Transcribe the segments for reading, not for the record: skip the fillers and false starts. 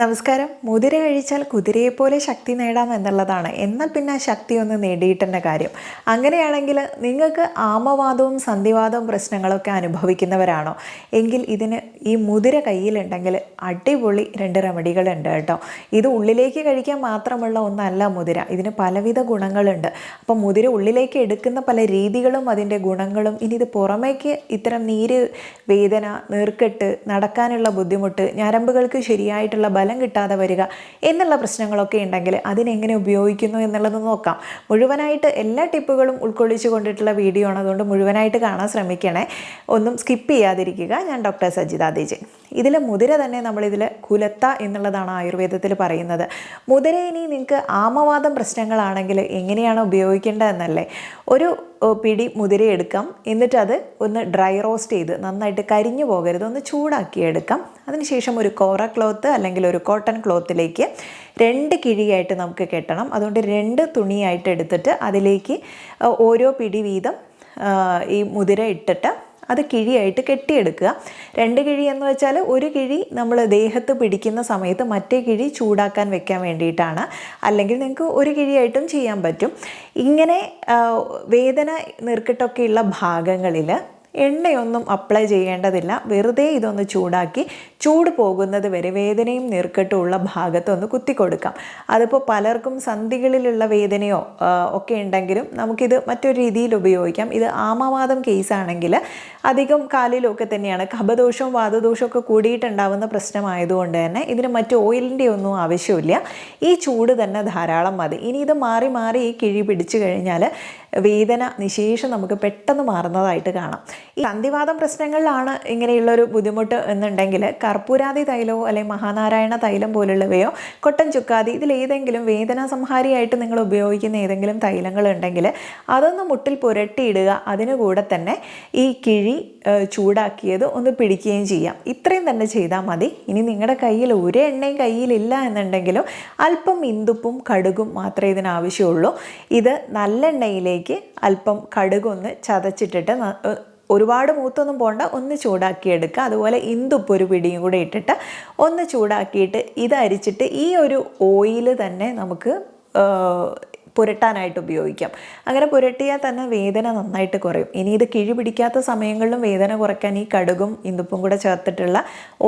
നമസ്കാരം. മുതിര കഴിച്ചാൽ കുതിരയെപ്പോലെ ശക്തി നേടാം എന്നുള്ളതാണ്. എന്നാൽ പിന്നെ ആ ശക്തി ഒന്ന് നേടിയിട്ടെന്ന കാര്യം. അങ്ങനെയാണെങ്കിൽ നിങ്ങൾക്ക് ആമവാദവും സന്ധിവാദവും പ്രശ്നങ്ങളൊക്കെ അനുഭവിക്കുന്നവരാണോ എങ്കിൽ ഈ മുതിര കയ്യിലുണ്ടെങ്കിൽ അടിപൊളി 2 റെമഡികളുണ്ട് കേട്ടോ. ഇത് ഉള്ളിലേക്ക് കഴിക്കാൻ മാത്രമുള്ള ഒന്നല്ല മുതിര. ഇതിന് പലവിധ ഗുണങ്ങളുണ്ട്. അപ്പം മുതിര ഉള്ളിലേക്ക് എടുക്കുന്ന പല രീതികളും അതിൻ്റെ ഗുണങ്ങളും, ഇനി ഇത് പുറമേക്ക് ഇത്തരം നീര്, വേദന, നീർക്കെട്ട്, നടക്കാനുള്ള ബുദ്ധിമുട്ട്, ഞരമ്പുകൾക്ക് ശരിയായിട്ടുള്ള ബലം കിട്ടാതെ വരിക എന്നുള്ള പ്രശ്നങ്ങളൊക്കെ ഉണ്ടെങ്കിൽ അതിനെങ്ങനെ ഉപയോഗിക്കുന്നു എന്നുള്ളത് നോക്കാം. മുഴുവനായിട്ട് എല്ലാ ടിപ്പുകളും ഉൾക്കൊള്ളിച്ചു കൊണ്ടിട്ടുള്ള വീഡിയോ ആണ്, അതുകൊണ്ട് മുഴുവനായിട്ട് കാണാൻ ശ്രമിക്കണേ. ഒന്നും സ്കിപ്പ് ചെയ്യാതിരിക്കുക. ഞാൻ ഡോക്ടർ സജിത ദേജൻ. ഇതിൽ മുതിര തന്നെ നമ്മളിതിൽ കുലത്ത എന്നുള്ളതാണ് ആയുർവേദത്തിൽ പറയുന്നത്. മുതിര ഇനി നിങ്ങൾക്ക് ആമവാദം പ്രശ്നങ്ങളാണെങ്കിൽ എങ്ങനെയാണ് ഉപയോഗിക്കേണ്ടതെന്നല്ലേ. ഒരു പിടി മുതിര എടുക്കാം, എന്നിട്ട് അത് ഒന്ന് ഡ്രൈ റോസ്റ്റ് ചെയ്ത് നന്നായിട്ട് കരിഞ്ഞു പോകരുത്, ഒന്ന് ചൂടാക്കി എടുക്കാം. അതിനുശേഷം ഒരു കോറ ക്ലോത്ത് അല്ലെങ്കിൽ ഒരു കോട്ടൺ ക്ലോത്തിലേക്ക് 2 കിഴിയായിട്ട് നമുക്ക് കെട്ടണം. അതുകൊണ്ട് 2 തുണിയായിട്ട് എടുത്തിട്ട് അതിലേക്ക് ഓരോ പിടി വീതം ഈ മുതിര ഇട്ടിട്ട് അത് കിഴിയായിട്ട് കെട്ടിയെടുക്കുക. 2 കിഴി എന്ന് വെച്ചാൽ ഒരു കിഴി നമ്മൾ ദേഹത്ത് പിടിക്കുന്ന സമയത്ത് മറ്റേ കിഴി ചൂടാക്കാൻ വെക്കാൻ വേണ്ടിയിട്ടാണ്. അല്ലെങ്കിൽ നിങ്ങൾക്ക് ഒരു കിഴിയായിട്ടും ചെയ്യാൻ പറ്റും. ഇങ്ങനെ വേദന നീർക്കെട്ടൊക്കെയുള്ള ഭാഗങ്ങളിൽ എണ്ണയൊന്നും അപ്ലൈ ചെയ്യേണ്ടതില്ല. വെറുതെ ഇതൊന്ന് ചൂടാക്കി ചൂട് പോകുന്നത് വരെ വേദനയും നീർക്കെട്ടുമുള്ള ഭാഗത്തൊന്ന് കുത്തി കൊടുക്കാം. അതിപ്പോൾ പലർക്കും സന്ധികളിലുള്ള വേദനയോ ഒക്കെ ഉണ്ടെങ്കിലും നമുക്കിത് മറ്റൊരു രീതിയിൽ ഉപയോഗിക്കാം. ഇത് ആമവാദം കേസാണെങ്കിൽ അധികം കാലിലൊക്കെ തന്നെയാണ്. കഫദോഷവും വാതദോഷവും ഒക്കെ കൂടിയിട്ടുണ്ടാവുന്ന പ്രശ്നമായതുകൊണ്ട് തന്നെ ഇതിന് മറ്റ് ഓയിലിൻ്റെ ഒന്നും ആവശ്യമില്ല. ഈ ചൂട് തന്നെ ധാരാളം മതി. ഇനി ഇത് മാറി മാറി ഈ കിഴി പിടിച്ചു കഴിഞ്ഞാൽ വേദന നിശേഷം നമുക്ക് പെട്ടെന്ന് മാറുന്നതായിട്ട് കാണാം. ഈ സന്ധിവാദം പ്രശ്നങ്ങളിലാണ് ഇങ്ങനെയുള്ളൊരു ബുദ്ധിമുട്ട് എന്നുണ്ടെങ്കിൽ കർപ്പൂരാതി തൈലമോ അല്ലെങ്കിൽ മഹാനാരായണ തൈലം പോലുള്ളവയോ കൊട്ടൻ ചുക്കാതി ഇതിലേതെങ്കിലും വേദന സംഹാരിയായിട്ട് നിങ്ങൾ ഉപയോഗിക്കുന്ന ഏതെങ്കിലും തൈലങ്ങൾ ഉണ്ടെങ്കിൽ അതൊന്ന് മുട്ടിൽ പുരട്ടിയിടുക. അതിനു കൂടെ തന്നെ ഈ കിഴി ചൂടാക്കിയത് ഒന്ന് പിടിക്കുകയും ചെയ്യാം. ഇത്രയും തന്നെ ചെയ്താൽ മതി. ഇനി നിങ്ങളുടെ കയ്യിൽ ഒരു എണ്ണയും കയ്യിലില്ല എന്നുണ്ടെങ്കിലും അല്പം ഇന്ദുപ്പും കടുകും മാത്രമേ ഇതിനാവശ്യമുള്ളൂ. ഇത് നല്ലെണ്ണയിലേക്ക് അല്പം കടുകൊന്ന് ചതച്ചിട്ടിട്ട്, ഒരുപാട് മൂത്തൊന്നും പോണ്ട, ഒന്ന് ചൂടാക്കിയെടുക്കുക. അതുപോലെ ഇന്ദുപ്പ് ഒരു പിടിയും കൂടെ ഇട്ടിട്ട് ഒന്ന് ചൂടാക്കിയിട്ട് ഇത് അരിച്ചിട്ട് ഈ ഒരു ഓയിൽ തന്നെ നമുക്ക് പുരട്ടാനായിട്ട് ഉപയോഗിക്കാം. അങ്ങനെ പുരട്ടിയാൽ തന്നെ വേദന നന്നായിട്ട് കുറയും. ഇനി ഇത് കിഴി പിടിക്കാത്ത സമയങ്ങളിലും വേദന കുറയ്ക്കാൻ ഈ കടുകും ഇന്ദുപ്പും കൂടെ ചേർത്തിട്ടുള്ള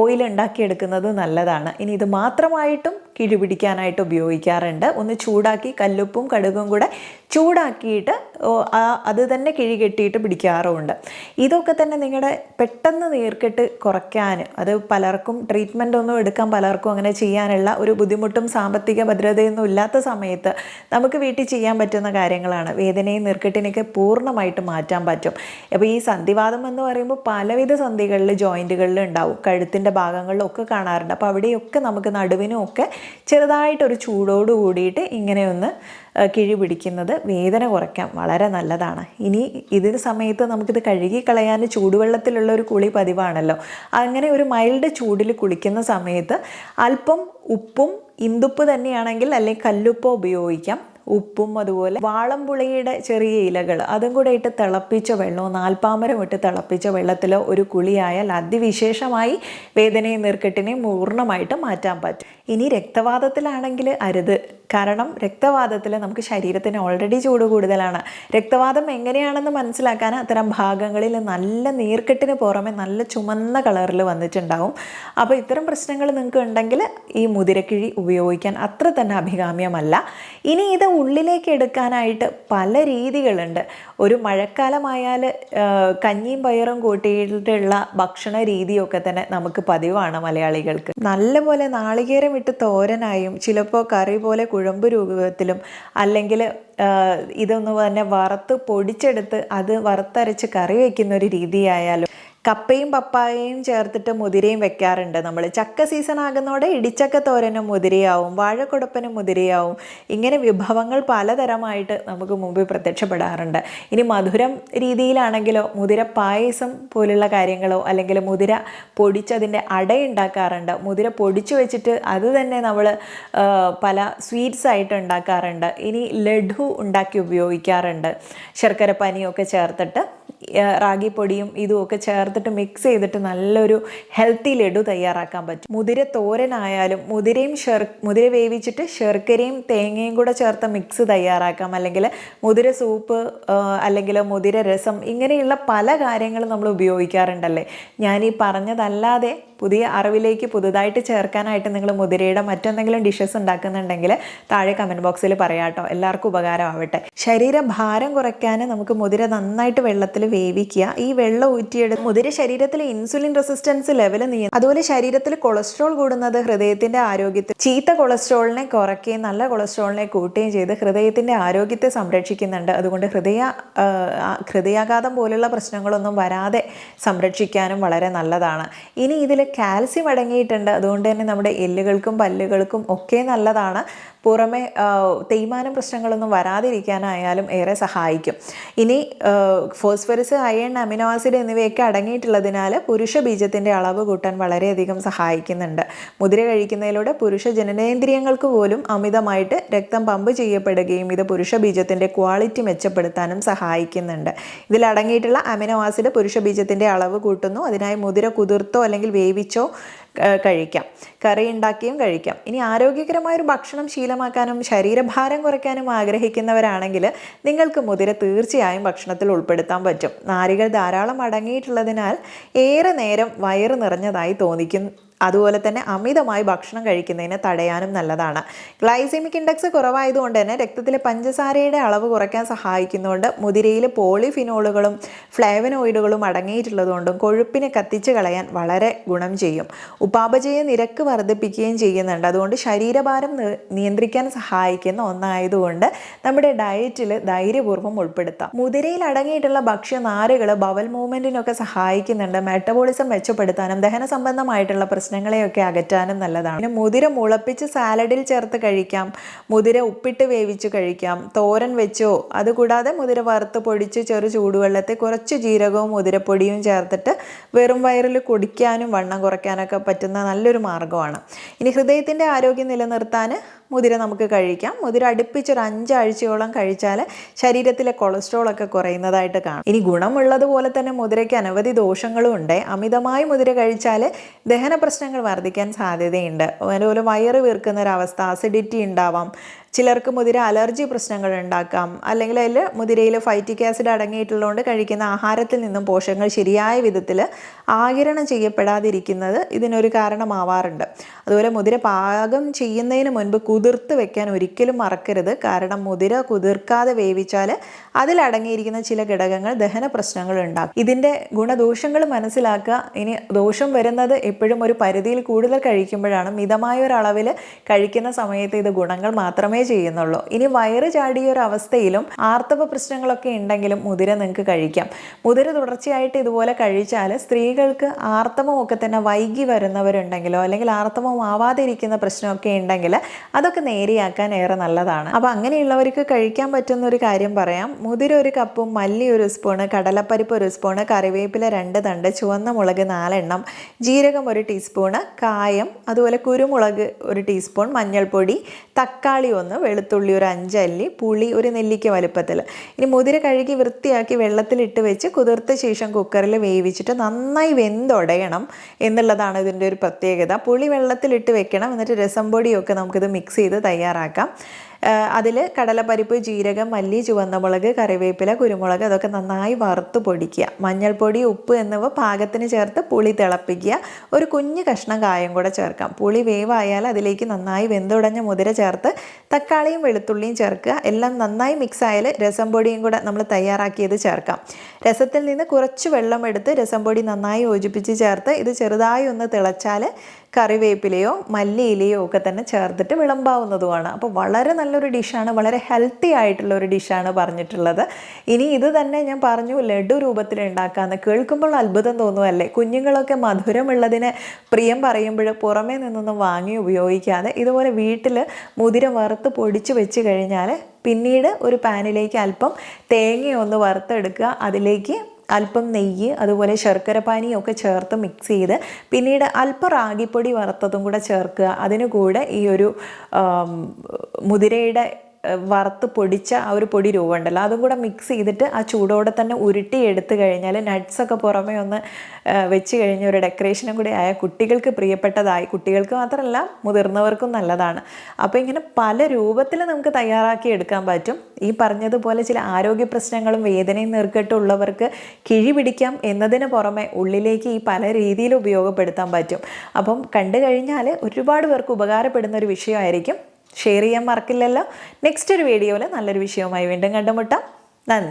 ഓയിൽ ഉണ്ടാക്കിയെടുക്കുന്നത് നല്ലതാണ്. ഇനി ഇത് മാത്രമായിട്ടും കിഴി പിടിക്കാനായിട്ട് ഉപയോഗിക്കാറുണ്ട്. ഒന്ന് ചൂടാക്കി കല്ലുപ്പും കടുകും കൂടെ ചൂടാക്കിയിട്ട് അത് തന്നെ കിഴി കെട്ടിയിട്ട് പിടിക്കാറുമുണ്ട്. ഇതൊക്കെ തന്നെ നിങ്ങളുടെ പെട്ടെന്ന് നീർക്കെട്ട് കുറയ്ക്കാൻ, അത് പലർക്കും ട്രീറ്റ്മെൻ്റ് ഒന്നും എടുക്കാൻ പലർക്കും അങ്ങനെ ചെയ്യാനുള്ള ഒരു ബുദ്ധിമുട്ടും സാമ്പത്തിക ഭദ്രതയൊന്നും ഇല്ലാത്ത സമയത്ത് നമുക്ക് വീട്ടിൽ ചെയ്യാൻ പറ്റുന്ന കാര്യങ്ങളാണ്. വേദനയും നീർക്കെട്ടിനൊക്കെ പൂർണ്ണമായിട്ട് മാറ്റാൻ പറ്റും. അപ്പോൾ ഈ സന്ധിവാദം എന്ന് പറയുമ്പോൾ പലവിധ സന്ധികളിൽ ജോയിൻറ്റുകളിൽ ഉണ്ടാവും, കഴുത്തിൻ്റെ ഭാഗങ്ങളിലൊക്കെ കാണാറുണ്ട്. അപ്പോൾ അവിടെയൊക്കെ നമുക്ക് നടുവിനും ഒക്കെ ചെറുതായിട്ടൊരു ചൂടോട് കൂടിയിട്ട് ഇങ്ങനെയൊന്ന് കിഴി പിടിക്കുന്നത് വേദന കുറയ്ക്കാൻ വളരെ നല്ലതാണ്. ഇനി ഇതിന് സമയത്ത് നമുക്കിത് കഴുകിക്കളയാൻ ചൂടുവെള്ളത്തിലുള്ള ഒരു കുളി പതിവാണല്ലോ. അങ്ങനെ ഒരു മൈൽഡ് ചൂടിൽ കുളിക്കുന്ന സമയത്ത് അല്പം ഉപ്പും, ഇന്ദുപ്പ് തന്നെയാണെങ്കിൽ അല്ലെങ്കിൽ കല്ലുപ്പോ ഉപയോഗിക്കാം. ഉപ്പും അതുപോലെ വാളംപുളിയുടെ ചെറിയ ഇലകൾ അതും കൂടെ ഇട്ട് തിളപ്പിച്ച വെള്ളമോ നാൽപ്പാമരം ഇട്ട് തിളപ്പിച്ച വെള്ളത്തിലോ ഒരു കുളിയായാൽ അതിവിശേഷമായി വേദനയും നീർക്കെട്ടിനെയും പൂർണ്ണമായിട്ട് മാറ്റാൻ പറ്റും. ഇനി രക്തവാദത്തിലാണെങ്കിൽ അരുത്. കാരണം രക്തവാദത്തിൽ നമുക്ക് ശരീരത്തിന് ഓൾറെഡി ചൂട് കൂടുതലാണ്. രക്തവാദം എങ്ങനെയാണെന്ന് മനസ്സിലാക്കാൻ അത്തരം ഭാഗങ്ങളിൽ നല്ല നീർക്കെട്ടിന് പുറമെ നല്ല ചുമന്ന കളറിൽ വന്നിട്ടുണ്ടാവും. അപ്പോൾ ഇത്തരം പ്രശ്നങ്ങൾ നിങ്ങൾക്ക് ഉണ്ടെങ്കിൽ ഈ മുതിരക്കിഴി ഉപയോഗിക്കാൻ അത്ര തന്നെ അഭികാമ്യമല്ല. ഇനി ഇത് ഉള്ളിലേക്ക് എടുക്കാനായിട്ട് പല രീതികളുണ്ട്. ഒരു മഴക്കാലമായാൽ കഞ്ഞിയും പയറും കൂട്ടിയിട്ടുള്ള ഭക്ഷണ രീതിയൊക്കെ തന്നെ നമുക്ക് പതിവാണ് മലയാളികൾക്ക്. നല്ലപോലെ നാളികേരം ഇട്ട് തോരനായും ചിലപ്പോൾ കറി പോലെ കുഴമ്പ് രൂപത്തിലും അല്ലെങ്കിൽ ഇതൊന്ന് തന്നെ വറുത്ത് പൊടിച്ചെടുത്ത് അത് വറുത്തരച്ച് കറി വയ്ക്കുന്ന ഒരു രീതിയായാലും, കപ്പയും പപ്പായയും ചേർത്തിട്ട് മുതിരയും വെക്കാറുണ്ട് നമ്മൾ. ചക്ക സീസൺ ആകുന്നതോടെ ഇടിച്ചക്ക തോരനും മുതിരയാവും, വാഴക്കുടപ്പനും മുതിരയാവും. ഇങ്ങനെ വിഭവങ്ങൾ പലതരമായിട്ട് നമുക്ക് മുമ്പിൽ പ്രത്യക്ഷപ്പെടാറുണ്ട്. ഇനി മധുരം രീതിയിലാണെങ്കിലോ മുതിര പായസം പോലുള്ള കാര്യങ്ങളോ അല്ലെങ്കിൽ മുതിര പൊടിച്ചതിൻ്റെ അടയുണ്ടാക്കാറുണ്ട്. മുതിര പൊടിച്ചു വെച്ചിട്ട് അത് തന്നെ നമ്മൾ പല സ്വീറ്റ്സ് ആയിട്ട് ഉണ്ടാക്കാറുണ്ട്. ഇനി ലഡു ഉണ്ടാക്കി ഉപയോഗിക്കാറുണ്ട്, ശർക്കര പനിയൊക്കെ ചേർത്തിട്ട്. റാഗിപ്പൊടിയും ഇതുമൊക്കെ ചേർത്തിട്ട് മിക്സ് ചെയ്തിട്ട് നല്ലൊരു ഹെൽത്തി ലഡു തയ്യാറാക്കാൻ പറ്റും. മുതിര തോരനായാലും മുതിര വേവിച്ചിട്ട് ശർക്കരയും തേങ്ങയും കൂടെ ചേർത്ത മിക്സ് തയ്യാറാക്കാം, അല്ലെങ്കിൽ മുതിര സൂപ്പ്, അല്ലെങ്കിൽ മുതിര രസം, ഇങ്ങനെയുള്ള പല കാര്യങ്ങളും നമ്മൾ ഉപയോഗിക്കാറുണ്ടല്ലേ. ഞാനീ പറഞ്ഞതല്ലാതെ പുതിയ അറിവിലേക്ക് പുതുതായിട്ട് ചേർക്കാനായിട്ട് നിങ്ങൾ മുതിരയുടെ മറ്റെന്തെങ്കിലും ഡിഷസ് ഉണ്ടാക്കുന്നുണ്ടെങ്കിൽ താഴെ കമൻറ്റ് ബോക്സിൽ പറയാട്ടോ, എല്ലാവർക്കും ഉപകാരമാവട്ടെ. ശരീരഭാരം കുറയ്ക്കാൻ നമുക്ക് മുതിര നന്നായിട്ട് വെള്ളത്തിൽ വേവിക്കുക. ഈ വെള്ളം ഊറ്റിയെടുത്ത് മുതിര ശരീരത്തിലെ ഇൻസുലിൻ റെസിസ്റ്റൻസ് ലെവൽ അതുപോലെ ശരീരത്തിൽ കൊളസ്ട്രോൾ കൂടുന്നത് ഹൃദയത്തിൻ്റെ ആരോഗ്യത്തെ, ചീത്ത കൊളസ്ട്രോളിനെ കുറയ്ക്കുകയും നല്ല കൊളസ്ട്രോളിനെ കൂട്ടുകയും ചെയ്ത് ഹൃദയത്തിൻ്റെ ആരോഗ്യത്തെ സംരക്ഷിക്കുന്നുണ്ട്. അതുകൊണ്ട് ഹൃദയാഘാതം പോലുള്ള പ്രശ്നങ്ങളൊന്നും വരാതെ സംരക്ഷിക്കാനും വളരെ നല്ലതാണ്. ഇനി ഇതിൽ കാൽസ്യം അടങ്ങിയിട്ടുണ്ട്, അതുകൊണ്ട് തന്നെ നമ്മുടെ എല്ലുകൾക്കും പല്ലുകൾക്കും ഒക്കെ നല്ലതാണ്. പുറമെ തേയ്മാനം പ്രശ്നങ്ങളൊന്നും വരാതിരിക്കാനായാലും ഏറെ സഹായിക്കും. ഇനി ഫോസ്ഫറസ്, അയൺ, അമിനോ ആസിഡ് എന്നിവയൊക്കെ അടങ്ങിയിട്ടുള്ളതിനാൽ പുരുഷ ബീജത്തിൻ്റെ അളവ് കൂട്ടാൻ വളരെയധികം സഹായിക്കുന്നുണ്ട്. മുതിര കഴിക്കുന്നതിലൂടെ പുരുഷ ജനനേന്ദ്രിയങ്ങൾക്ക് പോലും അമിതമായിട്ട് രക്തം പമ്പ് ചെയ്യപ്പെടുകയും ഇത് പുരുഷ ബീജത്തിൻ്റെ ക്വാളിറ്റി മെച്ചപ്പെടുത്താനും സഹായിക്കുന്നുണ്ട്. ഇതിലടങ്ങിയിട്ടുള്ള അമിനോ ആസിഡ് പുരുഷ ബീജത്തിൻ്റെ അളവ് കൂട്ടുന്നു. അതിനായി മുതിര കുതിർത്തോ അല്ലെങ്കിൽ വേവിച്ചോ കഴിക്കാം, കറി ഉണ്ടാക്കിയും കഴിക്കാം. ഇനി ആരോഗ്യകരമായൊരു ഭക്ഷണം ശീലമാക്കാനും ശരീരഭാരം കുറയ്ക്കാനും ആഗ്രഹിക്കുന്നവരാണെങ്കിൽ നിങ്ങൾക്ക് മുതിര തീർച്ചയായും ഭക്ഷണത്തിൽ ഉൾപ്പെടുത്താൻ പറ്റും. നാരുകൾ ധാരാളം അടങ്ങിയിട്ടുള്ളതിനാൽ ഏറെ നേരം വയറ് നിറഞ്ഞതായി തോന്നിക്കും. അതുപോലെ തന്നെ അമിതമായി ഭക്ഷണം കഴിക്കുന്നതിന് തടയാനും നല്ലതാണ്. ഗ്ലൈസെമിക് ഇൻഡെക്സ് കുറവായതുകൊണ്ട് തന്നെ രക്തത്തിലെ പഞ്ചസാരയുടെ അളവ് കുറയ്ക്കാൻ സഹായിക്കുന്നതുകൊണ്ട് മുതിരയിൽ പോളിഫിനോളുകളും ഫ്ലേവനോയിഡുകളും അടങ്ങിയിട്ടുള്ളതുകൊണ്ടും കൊഴുപ്പിനെ കത്തിച്ച് കളയാൻ വളരെ ഗുണം ചെയ്യും. ഉപാപചയ നിരക്ക് വർദ്ധിപ്പിക്കുകയും ചെയ്യുന്നുണ്ട്. അതുകൊണ്ട് ശരീരഭാരം നിയന്ത്രിക്കാൻ സഹായിക്കുന്ന ഒന്നായതുകൊണ്ട് നമ്മുടെ ഡയറ്റിൽ ധൈര്യപൂർവ്വം ഉൾപ്പെടുത്താം. മുതിരയിൽ അടങ്ങിയിട്ടുള്ള ഭക്ഷ്യനാരുകൾ ബവൽ മൂവ്മെൻറ്റിനൊക്കെ സഹായിക്കുന്നുണ്ട്. മെറ്റബോളിസം മെച്ചപ്പെടുത്താനും ദഹന സംബന്ധമായിട്ടുള്ള പ്രശ്നങ്ങളെയൊക്കെ അകറ്റാനും നല്ലതാണ്. പിന്നെ മുതിര മുളപ്പിച്ച് സാലഡിൽ ചേർത്ത് കഴിക്കാം, മുതിര ഉപ്പിട്ട് വേവിച്ച് കഴിക്കാം, തോരൻ വെച്ചോ. അതുകൂടാതെ മുതിര വറുത്ത് പൊടിച്ച് ചെറു ചൂടുവെള്ളത്തിൽ കുറച്ച് ജീരകവും മുതിരപ്പൊടിയും ചേർത്തിട്ട് വെറും വയറിൽ കുടിക്കാനും വണ്ണം കുറയ്ക്കാനൊക്കെ പറ്റുന്ന നല്ലൊരു മാർഗ്ഗമാണ്. ഇനി ഹൃദയത്തിൻ്റെ ആരോഗ്യം നിലനിർത്താൻ മുതിര നമുക്ക് കഴിക്കാം. മുതിര അടുപ്പിച്ചൊരു 5 ആഴ്ചയോളം കഴിച്ചാൽ ശരീരത്തിലെ കൊളസ്ട്രോളൊക്കെ കുറയുന്നതായിട്ട് കാണാം. ഇനി ഗുണമുള്ളതുപോലെ തന്നെ മുതിരയ്ക്ക് അനവധി ദോഷങ്ങളും ഉണ്ട്. അമിതമായി മുതിര കഴിച്ചാൽ ദഹന പ്രശ്നങ്ങൾ വർദ്ധിക്കാൻ സാധ്യതയുണ്ട്. അതുപോലെ വയറ് വീർക്കുന്ന ഒരവസ്ഥ, അസിഡിറ്റി ഉണ്ടാവാം. ചിലർക്ക് മുതിര അലർജി പ്രശ്നങ്ങൾ ഉണ്ടാക്കാം. അല്ലെങ്കിൽ അതിൽ മുതിരയിൽ ഫൈറ്റിക് ആസിഡ് അടങ്ങിയിട്ടുള്ളതുകൊണ്ട് കഴിക്കുന്ന ആഹാരത്തിൽ നിന്നും പോഷകങ്ങൾ ശരിയായ വിധത്തിൽ ആഗിരണം ചെയ്യപ്പെടാതിരിക്കുന്നത് ഇതിനൊരു കാരണമാവാറുണ്ട്. അതുപോലെ മുതിര പാകം ചെയ്യുന്നതിന് മുൻപ് കുതിർത്ത് വെക്കാൻ ഒരിക്കലും മറക്കരുത്. കാരണം മുതിര കുതിർക്കാതെ വേവിച്ചാൽ അതിലടങ്ങിയിരിക്കുന്ന ചില ഘടകങ്ങൾ ദഹന പ്രശ്നങ്ങൾ ഉണ്ടാക്കും. ഇതിൻ്റെ ഗുണദോഷങ്ങൾ മനസ്സിലാക്കുക. ഇനി ദോഷം വരുന്നത് എപ്പോഴും ഒരു പരിധിയിൽ കൂടുതൽ കഴിക്കുമ്പോഴാണ്. മിതമായ ഒരളവിൽ കഴിക്കുന്ന സമയത്ത് ഇത് ഗുണങ്ങൾ മാത്രമേ ചെയ്യുന്നുള്ളൂ. ഇനി വയറ് ചാടിയ ഒരു അവസ്ഥയിലും ആർത്തവ പ്രശ്നങ്ങളൊക്കെ ഉണ്ടെങ്കിലും മുതിര നിങ്ങൾക്ക് കഴിക്കാം. മുതിര തുടർച്ചയായിട്ട് ഇതുപോലെ കഴിച്ചാൽ സ്ത്രീകൾക്ക് ആർത്തവമൊക്കെ തന്നെ വൈകി വരുന്നവരുണ്ടെങ്കിലോ അല്ലെങ്കിൽ ആർത്തവം ആവാതിരിക്കുന്ന പ്രശ്നമൊക്കെ ഉണ്ടെങ്കിൽ അതൊക്കെ നേരെയാക്കാൻ ഏറെ നല്ലതാണ്. അപ്പോൾ അങ്ങനെയുള്ളവർക്ക് കഴിക്കാൻ പറ്റുന്ന ഒരു കാര്യം പറയാം. മുതിര 1 കപ്പും, മല്ലി 1 സ്പൂണ്, കടലപ്പരിപ്പ് 1 സ്പൂണ്, കറിവേപ്പില 2 തണ്ട്, ചുവന്ന മുളക് 4 എണ്ണം, ജീരകം 1 ടീസ്പൂണ്, കായം, അതുപോലെ കുരുമുളക് 1 ടീസ്പൂൺ, മഞ്ഞൾപ്പൊടി, തക്കാളി 1, വെളുത്തുള്ളി 5 അല്ലി, പുളി 1 നെല്ലിക്ക വലുപ്പത്തിൽ. ഇനി മുതിര കഴുകി വൃത്തിയാക്കി വെള്ളത്തിലിട്ട് വെച്ച് കുതിർത്ത ശേഷം കുക്കറിൽ വേവിച്ചിട്ട് നന്നായി വെന്തുടയണം എന്നുള്ളതാണ് ഇതിൻ്റെ ഒരു പ്രത്യേകത. പുളി വെള്ളത്തിലിട്ട് വെക്കണം. എന്നിട്ട് രസം പൊടിയൊക്കെ നമുക്കിത് മിക്സ് ചെയ്ത് തയ്യാറാക്കാം. അതിൽ കടലപ്പരിപ്പ്, ജീരകം, മല്ലി, ചുവന്ന മുളക്, കറിവേപ്പില, കുരുമുളക് അതൊക്കെ നന്നായി വറുത്ത് പൊടിക്കുക. മഞ്ഞൾപ്പൊടി, ഉപ്പ് എന്നിവ പാകത്തിന് ചേർത്ത് പുളി തിളപ്പിക്കുക. ഒരു കുഞ്ഞ് കഷ്ണം കായം കൂടെ ചേർക്കാം. പുളി വേവായാൽ അതിലേക്ക് നന്നായി വെന്തുടഞ്ഞ മുതിര ചേർത്ത് തക്കാളിയും വെളുത്തുള്ളിയും ചേർക്കുക. എല്ലാം നന്നായി മിക്സ് ആയാൽ രസം പൊടിയും കൂടെ നമ്മൾ തയ്യാറാക്കിയത് ചേർക്കാം. രസത്തിൽ നിന്ന് കുറച്ച് വെള്ളം എടുത്ത് രസം പൊടി നന്നായി യോജിപ്പിച്ച് ചേർത്ത് ഇത് ചെറുതായി ഒന്ന് തിളച്ചാൽ കറിവേപ്പിലയോ മല്ലിയിലയോ ഒക്കെ തന്നെ ചേർത്തിട്ട് വിളമ്പാവുന്നതുമാണ്. അപ്പോൾ വളരെ നല്ലൊരു ഡിഷാണ്, വളരെ ഹെൽത്തി ആയിട്ടുള്ള ഒരു ഡിഷാണ് പറഞ്ഞിട്ടുള്ളത്. ഇനി ഇത് തന്നെ ഞാൻ പറഞ്ഞു ലഡു രൂപത്തിൽ ഉണ്ടാക്കാമെന്ന് കേൾക്കുമ്പോൾ അത്ഭുതം തോന്നുമല്ലേ. കുഞ്ഞുങ്ങളൊക്കെ മധുരമുള്ളതിന് പ്രിയം പറയുമ്പോൾ പുറമേ നിന്നൊന്നും വാങ്ങി ഉപയോഗിക്കാതെ ഇതുപോലെ വീട്ടിൽ മുതിര വറുത്ത് പൊടിച്ച് വെച്ച് കഴിഞ്ഞാൽ പിന്നീട് ഒരു പാനിലേക്ക് അല്പം തേങ്ങയൊന്ന് വറുത്തെടുക്കുക. അതിലേക്ക് അല്പം നെയ്യ്, അതുപോലെ ശർക്കരപ്പാനിയൊക്കെ ചേർത്ത് മിക്സ് ചെയ്ത് പിന്നീട് അല്പം റാഗിപ്പൊടി വറുത്തതും കൂടെ ചേർക്കുക. അതിനു കൂടെ ഈ ഒരു മുതിരയുടെ വറുത്ത് പൊടിച്ച ആ ഒരു പൊടി രൂപമുണ്ടല്ലോ അതും കൂടെ മിക്സ് ചെയ്തിട്ട് ആ ചൂടോടെ തന്നെ ഉരുട്ടി എടുത്തു കഴിഞ്ഞാൽ നട്ട്സൊക്കെ പുറമേ ഒന്ന് വെച്ച് കഴിഞ്ഞ ഒരു ഡെക്കറേഷനും കൂടി ആയ കുട്ടികൾക്ക് പ്രിയപ്പെട്ടതായി. കുട്ടികൾക്ക് മാത്രമല്ല മുതിർന്നവർക്കും നല്ലതാണ്. അപ്പോൾ ഇങ്ങനെ പല രൂപത്തിൽ നമുക്ക് തയ്യാറാക്കി എടുക്കാൻ പറ്റും. ഈ പറഞ്ഞതുപോലെ ചില ആരോഗ്യ പ്രശ്നങ്ങളും വേദനയും നീർക്കെട്ടും ഉള്ളവർക്ക് കിഴി പിടിക്കാം എന്നതിന് പുറമെ ഉള്ളിലേക്ക് ഈ പല രീതിയിൽ ഉപയോഗപ്പെടുത്താൻ പറ്റും. അപ്പം കണ്ടു കഴിഞ്ഞാൽ ഒരുപാട് പേർക്ക് ഉപകാരപ്പെടുന്ന ഒരു വിഷയമായിരിക്കും. ഷെയർ ചെയ്യാൻ മറക്കില്ലല്ലോ. നെക്സ്റ്റ് ഒരു വീഡിയോയിൽ നല്ലൊരു വിഷയവുമായി വീണ്ടും കണ്ടുമുട്ടാം. നന്ദി.